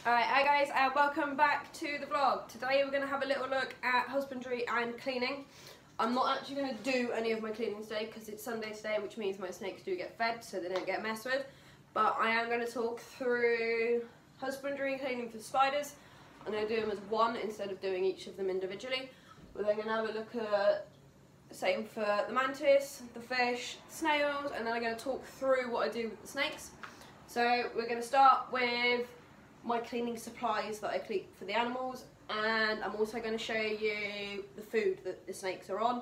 Alright, hi guys, and welcome back to the vlog. Today we're going to have a little look at husbandry and cleaning. I'm not actually going to do any of my cleaning today because it's Sunday today, which means my snakes do get fed so they don't get messed with. But I am going to talk through husbandry and cleaning for spiders. I'm going to do them as one instead of doing each of them individually. We're then going to have a look at the same for the mantis, the fish, the snails, and then I'm going to talk through what I do with the snakes. So we're going to start with my cleaning supplies that I keep for the animals, and I'm also going to show you the food that the snakes are on.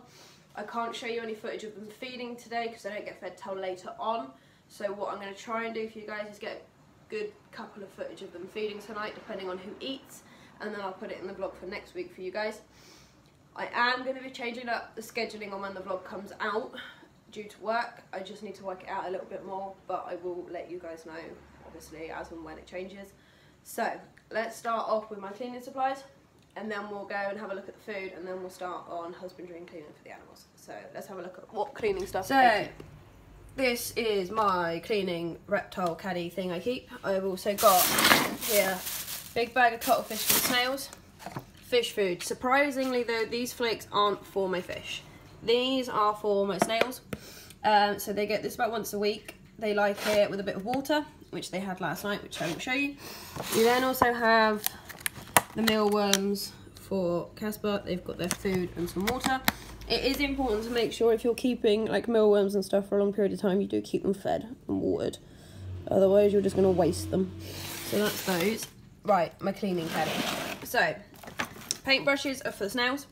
I can't show you any footage of them feeding today because they don't get fed till later on. So what I'm going to try and do for you guys is get a good couple of footage of them feeding tonight, depending on who eats, and then I'll put it in the vlog for next week for you guys. I am going to be changing up the scheduling on when the vlog comes out due to work. I just need to work it out a little bit more, but I will let you guys know obviously as and when it changes. So let's start off with my cleaning supplies, and then we'll go and have a look at the food, and then we'll start on husbandry and cleaning for the animals. So let's have a look at what cleaning stuff. So this is my cleaning reptile caddy thing I keep. I've also got here a big bag of cuttlefish for the snails. Fish food. Surprisingly though, these flakes aren't for my fish. These are for my snails. So they get this about once a week. They like it with a bit of water, which they had last night, which I won't show you. We then also have the mealworms for Casper. They've got their food and some water. It is important to make sure if you're keeping like mealworms and stuff for a long period of time, you do keep them fed and watered. Otherwise, you're just going to waste them. So that's those. Right, my cleaning caddy. So, paintbrushes are for the snails.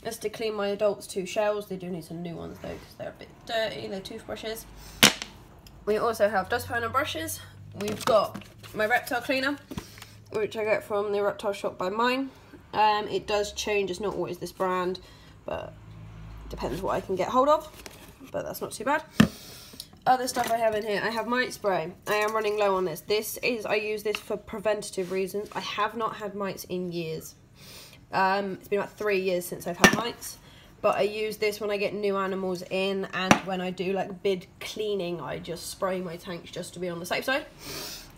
That's to clean my adults' 2 shells. They do need some new ones though because they're a bit dirty. They're toothbrushes. We also have dustpan and brushes. We've got my reptile cleaner, which I get from the reptile shop by mine. It does change, it's not always this brand, but it depends what I can get hold of, but that's not too bad. Other stuff I have in here, I have mite spray. I am running low on this. I use this for preventative reasons. I have not had mites in years. It's been about 3 years since I've had mites. But I use this when I get new animals in, and when I do like bid cleaning, I just spray my tanks just to be on the safe side.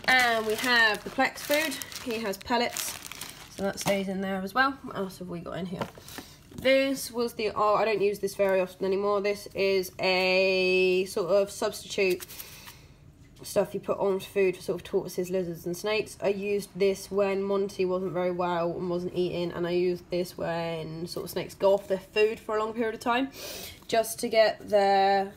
And we have the Plex food. He has pellets, so that stays in there as well. What else have we got in here? This was the, I don't use this very often anymore. This is a sort of substitute stuff you put on food for sort of tortoises, lizards and snakes. I used this when Monty wasn't very well and wasn't eating, and I used this when sort of snakes go off their food for a long period of time, just to get their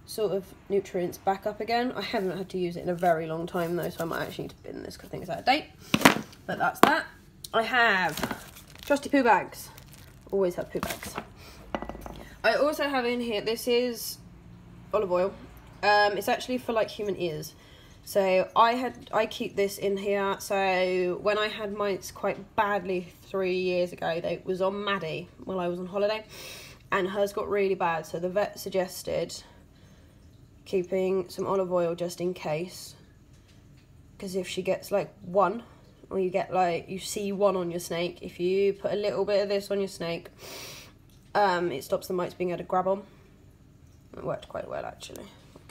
sort of nutrients back up again. I haven't had to use it in a very long time though, so I might actually need to bin this because I think it's out of date. But that's that. I have trusty poo bags. Always have poo bags. I also have in here, this is olive oil. It's actually for like human ears. So I keep this in here. So when I had mites quite badly 3 years ago, it was on Maddie while I was on holiday, and hers got really bad. So the vet suggested keeping some olive oil just in case, because if she gets like one, or you get like, you see one on your snake, if you put a little bit of this on your snake, it stops the mites being able to grab on. It worked quite well actually.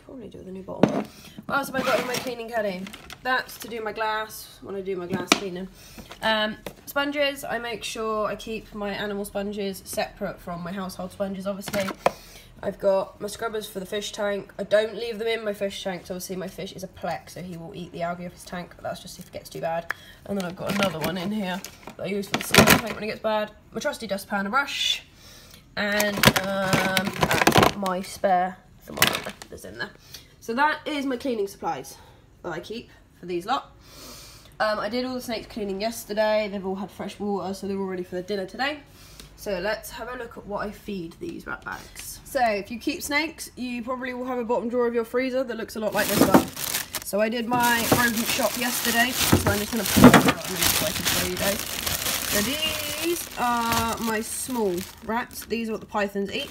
Probably do with a new bottle. What else have I got in my cleaning caddy? That's to do my glass when I do my glass cleaning. Sponges, I make sure I keep my animal sponges separate from my household sponges, obviously. I've got my scrubbers for the fish tank. I don't leave them in my fish tank, so obviously my fish is a Plex, so he will eat the algae off his tank, but that's just if it gets too bad. And then I've got another one in here that I use for the seal tank when it gets bad. My trusty dustpan and brush, and my spare thermometer that's in there. So that is my cleaning supplies that I keep for these lot. I did all the snakes cleaning yesterday. They've all had fresh water, so they're all ready for their dinner today. So let's have a look at what I feed these rat bags. So if you keep snakes, you probably will have a bottom drawer of your freezer that looks a lot like this one. So I did my rodent shop yesterday, so I'm just going to put it out so I can show you guys. So these are my small rats. These are what the pythons eat.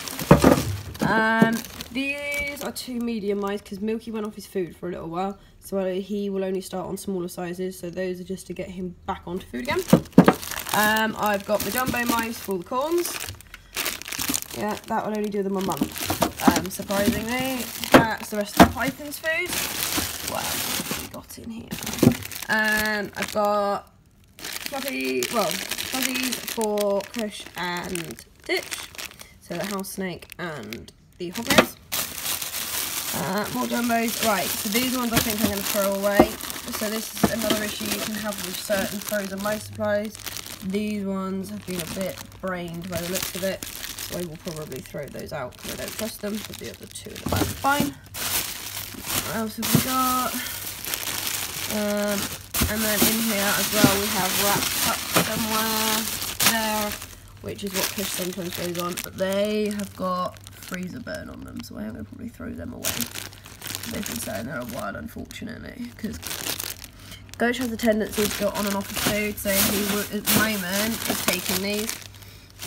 These are 2 medium mice because Milky went off his food for a little while, so he will only start on smaller sizes, so those are just to get him back onto food again. I've got the jumbo mice for the corns. Yeah, that will only do them a month. Surprisingly, that's the rest of the python's food. What else have we got in here? I've got fuzzies for Kush and Ditch. So the house snake and the hobnails. More jumbos. Right, so these ones I think I'm going to throw away. So this is another issue you can have with certain frozen mice supplies. These ones have been a bit brained by the looks of it. So I will probably throw those out because I don't trust them. But the other two in the back are fine. What else have we got? And then in here as well we have wrapped up somewhere there, which is what Kush sometimes goes on, but they have got freezer burn on them, so I'm going to probably throw them away. They've been sitting there a while, unfortunately, because Kush has a tendency to go on and off of food, so he would, at the moment is taking these,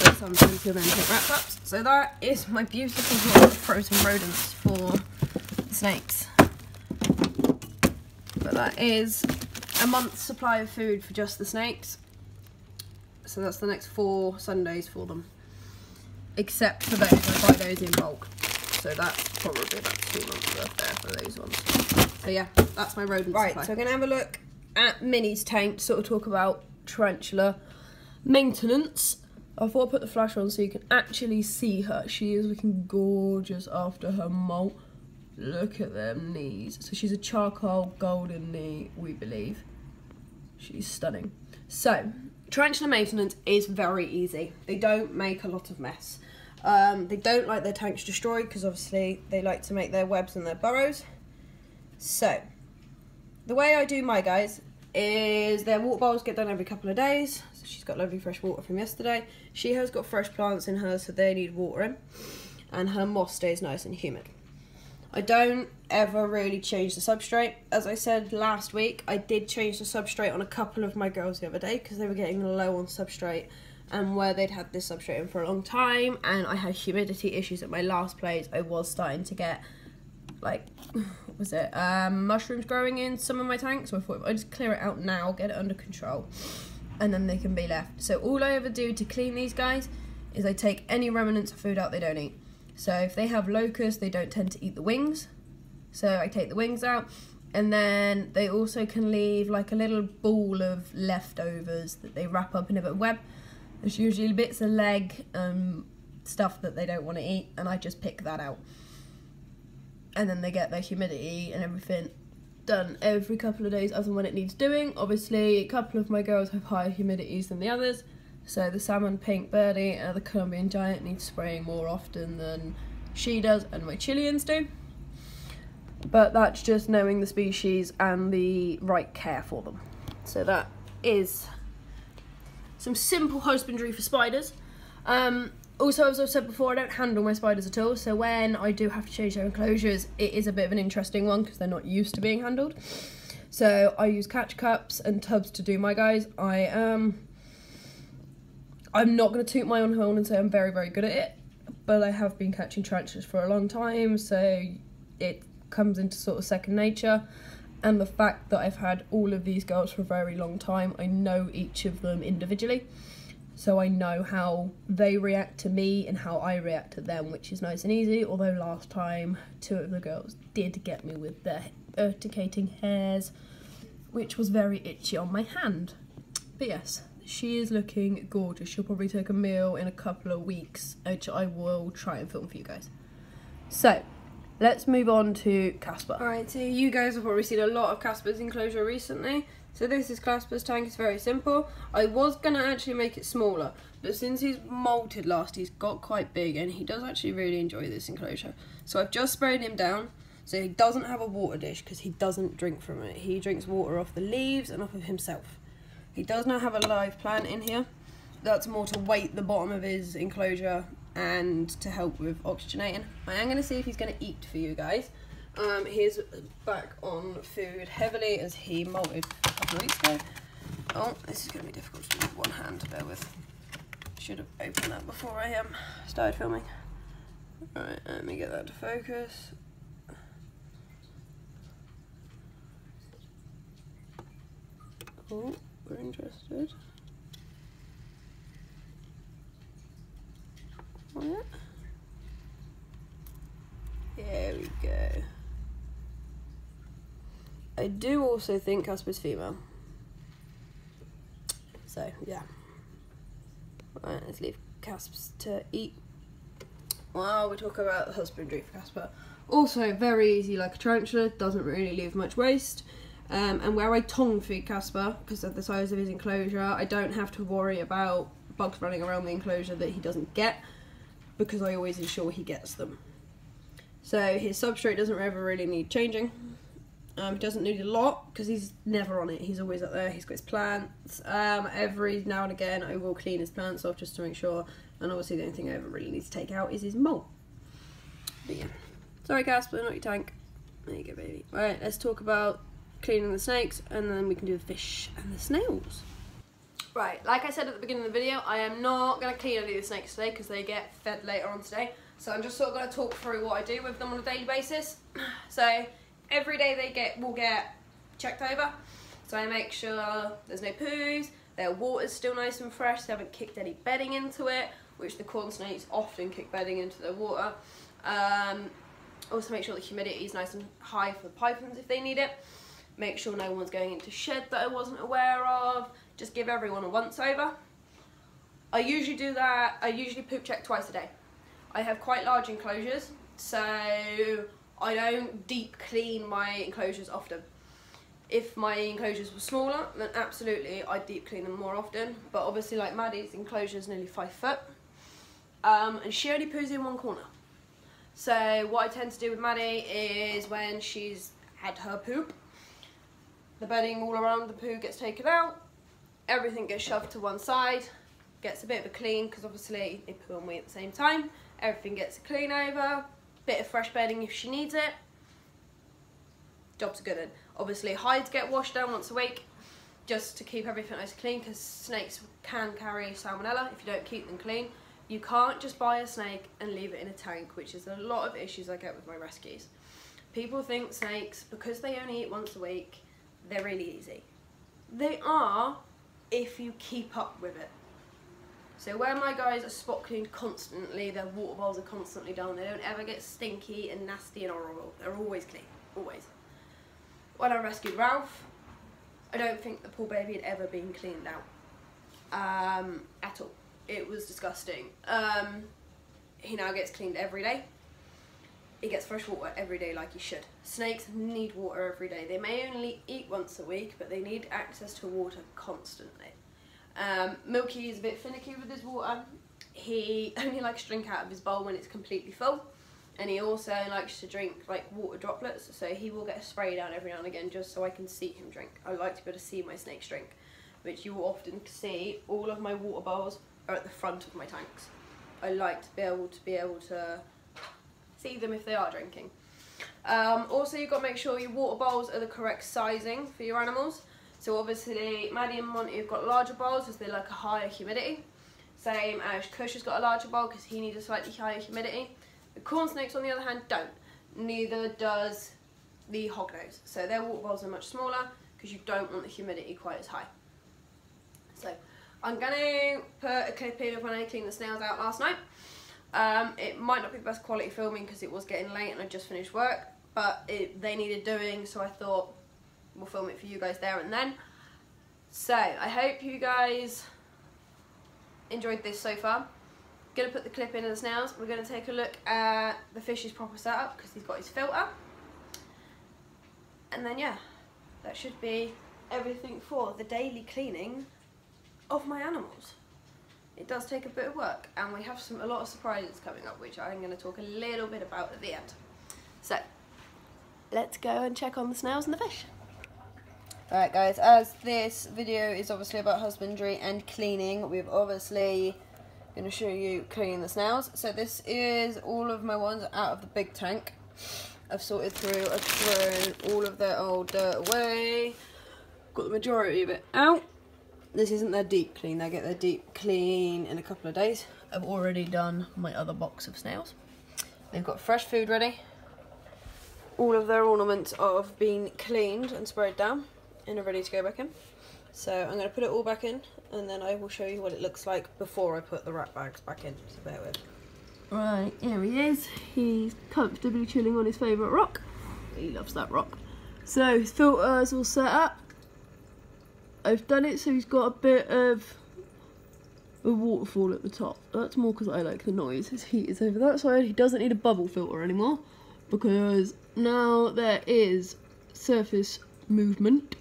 but sometimes he'll then take wrap ups. So that is my beautiful drawer of frozen rodents for snakes. But that is a month's supply of food for just the snakes. So that's the next 4 Sundays for them. Except for those, I buy those in bulk. So that's probably about 2 months worth there for those ones. So yeah, that's my rodent supply. Right, so I'm going to have a look at Minnie's tank to sort of talk about tarantula maintenance. I thought I'd put the flash on so you can actually see her. She is looking gorgeous after her molt. Look at them knees. So she's a charcoal golden knee, we believe. She's stunning. So, tarantula maintenance is very easy. They don't make a lot of mess. They don't like their tanks destroyed because obviously they like to make their webs and their burrows. So, the way I do my guys is their water bowls get done every couple of days. So she's got lovely fresh water from yesterday. She has got fresh plants in hers, so they need watering. And her moss stays nice and humid. I don't ever really change the substrate. As I said last week, I did change the substrate on a couple of my girls the other day because they were getting low on substrate and where they'd had this substrate in for a long time, and I had humidity issues at my last place. I was starting to get, like, what was it, mushrooms growing in some of my tanks, so I thought if I just clear it out now, get it under control, and then they can be left. So all I ever do to clean these guys is I take any remnants of food out they don't eat. So if they have locusts, they don't tend to eat the wings. So I take the wings out. And then they also can leave like a little ball of leftovers that they wrap up in a bit of web. There's usually bits of leg, stuff that they don't want to eat. And I just pick that out. And then they get their humidity and everything done every couple of days as and when it needs doing. Obviously, a couple of my girls have higher humidities than the others. So the salmon pink birdie and the Colombian giant needs spraying more often than she does and my Chileans do. But that's just knowing the species and the right care for them. So that is some simple husbandry for spiders. Also, as I've said before, I don't handle my spiders at all. So when I do have to change their enclosures, it is a bit of an interesting one because they're not used to being handled. So I use catch cups and tubs to do my guys. I'm not going to toot my own horn and say I'm very, very good at it, but I have been catching tarantulas for a long time, so it comes into sort of second nature. And the fact that I've had all of these girls for a very long time, I know each of them individually, so I know how they react to me and how I react to them, which is nice and easy, although last time 2 of the girls did get me with their urticating hairs, which was very itchy on my hand. But yes, she is looking gorgeous. She'll probably take a meal in a couple of weeks, which I will try and film for you guys. So, let's move on to Casper. Alright, so you guys have probably seen a lot of Casper's enclosure recently. So this is Casper's tank. It's very simple. I was going to actually make it smaller, but since he's molted last, he's got quite big, and he does actually really enjoy this enclosure. So I've just sprayed him down, so he doesn't have a water dish because he doesn't drink from it. He drinks water off the leaves and off of himself. He does not have a live plant in here. That's more to weight the bottom of his enclosure and to help with oxygenating. I am going to see if he's going to eat for you guys. He's back on food heavily as he molted a couple of weeks ago. Oh, this is going to be difficult to do with one hand, bear with. Should have opened that before I started filming. Alright, let me get that to focus. Oh, we're interested. Oh, yeah. There we go. I do also think Casper's female. yeah. Right, let's leave Casps to eat. Well, we talk about the husbandry for Casper. Also, very easy like a tarantula, doesn't really leave much waste. And where I tongue feed Casper, because of the size of his enclosure, I don't have to worry about bugs running around the enclosure that he doesn't get, because I always ensure he gets them. So his substrate doesn't ever really need changing. He doesn't need a lot, because he's never on it, he's always up there, he's got his plants. Every now and again I will clean his plants off just to make sure, and obviously the only thing I ever really need to take out is his mold. But yeah. Sorry Casper, not your tank. There you go baby. Right, let's talk about cleaning the snakes, and then we can do the fish and the snails. Right, like I said at the beginning of the video, I am not going to clean any of the snakes today because they get fed later on today. So I'm just sort of going to talk through what I do with them on a daily basis. So every day will get checked over. So I make sure there's no poos, their water's still nice and fresh, they haven't kicked any bedding into it, which the corn snakes often kick bedding into their water. Also make sure the humidity is nice and high for the pythons if they need it. Make sure no one's going into shed that I wasn't aware of. Just give everyone a once over. I usually do that. I usually poop check twice a day. I have quite large enclosures, so I don't deep clean my enclosures often. If my enclosures were smaller, then absolutely I'd deep clean them more often. But obviously, like Maddie's enclosure is nearly 5 foot, and she only poos in one corner. So what I tend to do with Maddie is when she's had her poop, the bedding all around the poo gets taken out, everything gets shoved to one side, gets a bit of a clean, because obviously they poo on me at the same time, everything gets a clean over, bit of fresh bedding if she needs it, job's a good one. Obviously hides get washed down once a week, just to keep everything nice and clean, because snakes can carry salmonella if you don't keep them clean. You can't just buy a snake and leave it in a tank, which is a lot of issues I get with my rescues. People think snakes, because they only eat once a week, they're really easy. They are if you keep up with it. So where my guys are spot cleaned constantly, their water bowls are constantly done, they don't ever get stinky and nasty and horrible. They're always clean, always. When I rescued Ralph, I don't think the poor baby had ever been cleaned out at all. It was disgusting. He now gets cleaned every day. He gets fresh water every day like he should. Snakes need water every day. They may only eat once a week, but they need access to water constantly. Milky is a bit finicky with his water. He only likes to drink out of his bowl when it's completely full. And he also likes to drink like water droplets, so he will get a spray down every now and again just so I can see him drink. I like to be able to see my snakes drink, which you will often see all of my water bowls are at the front of my tanks. I like to be able to see them if they are drinking. Also, you've got to make sure your water bowls are the correct sizing for your animals. So obviously Maddie and Monty have got larger bowls because they like a higher humidity. Same as Kush has got a larger bowl because he needs a slightly higher humidity. The corn snakes on the other hand don't. Neither does the hognose. So their water bowls are much smaller because you don't want the humidity quite as high. So I'm going to put a clip in of when I cleaned the snails out last night. It might not be the best quality filming because it was getting late and I just finished work, but they needed doing, so I thought we'll film it for you guys there and then. So I hope you guys enjoyed this so far. Gonna put the clip in of the snails. We're gonna take a look at the fish's proper setup because he's got his filter. And then yeah, that should be everything for the daily cleaning of my animals. It does take a bit of work and we have a lot of surprises coming up, which I'm going to talk a little bit about at the end. So let's go and check on the snails and the fish. Alright guys, as this video is obviously about husbandry and cleaning, we're obviously going to show you cleaning the snails. So this is all of my ones out of the big tank. I've sorted through, I've thrown all of their old dirt away, got the majority of it out. This isn't their deep clean, they get their deep clean in a couple of days. I've already done my other box of snails. They've got fresh food ready. All of their ornaments have been cleaned and sprayed down and are ready to go back in. So I'm going to put it all back in and then I will show you what it looks like before I put the rat bags back in, so bear with. Right, here he is. He's comfortably chilling on his favourite rock. He loves that rock. So his filter is all set up. I've done it so he's got a bit of a waterfall at the top. That's more because I like the noise. His heat is over that side. He doesn't need a bubble filter anymore because now there is surface movement.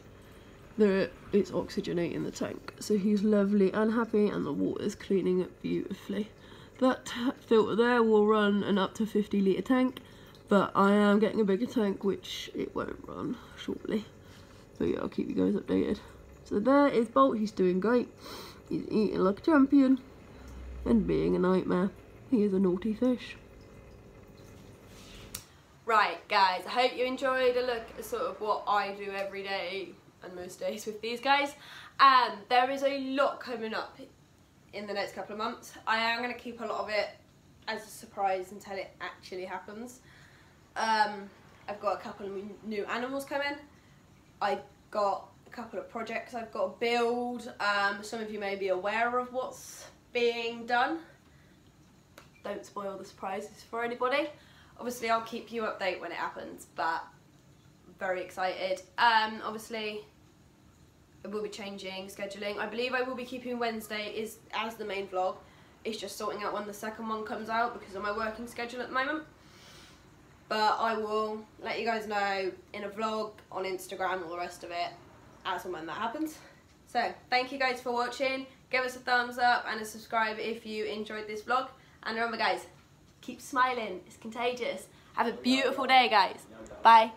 It's oxygenating the tank, so he's lovely and happy, and the water's cleaning it beautifully. That filter there will run an up to 50 litre tank, but I am getting a bigger tank which it won't run shortly. But yeah, I'll keep you guys updated. So there is Bolt. He's doing great. He's eating like a champion and being a nightmare. He is a naughty fish. Right guys, I hope you enjoyed a look at sort of what I do every day and most days with these guys. There is a lot coming up in the next couple of months. I am going to keep a lot of it as a surprise until it actually happens. I've got a couple of new animals coming. I've got a couple of projects I've got to build. Some of you may be aware of what's being done. Don't spoil the surprises for anybody. Obviously I'll keep you updated when it happens, but I'm very excited. Obviously I will be changing scheduling. I believe I will be keeping Wednesday as the main vlog. It's just sorting out when the second one comes out because of my working schedule at the moment. But I will let you guys know in a vlog, on Instagram, all the rest of it, as and when that happens. So, thank you guys for watching. Give us a thumbs up and a subscribe if you enjoyed this vlog. And remember guys, keep smiling, it's contagious. Have a beautiful day guys. Bye.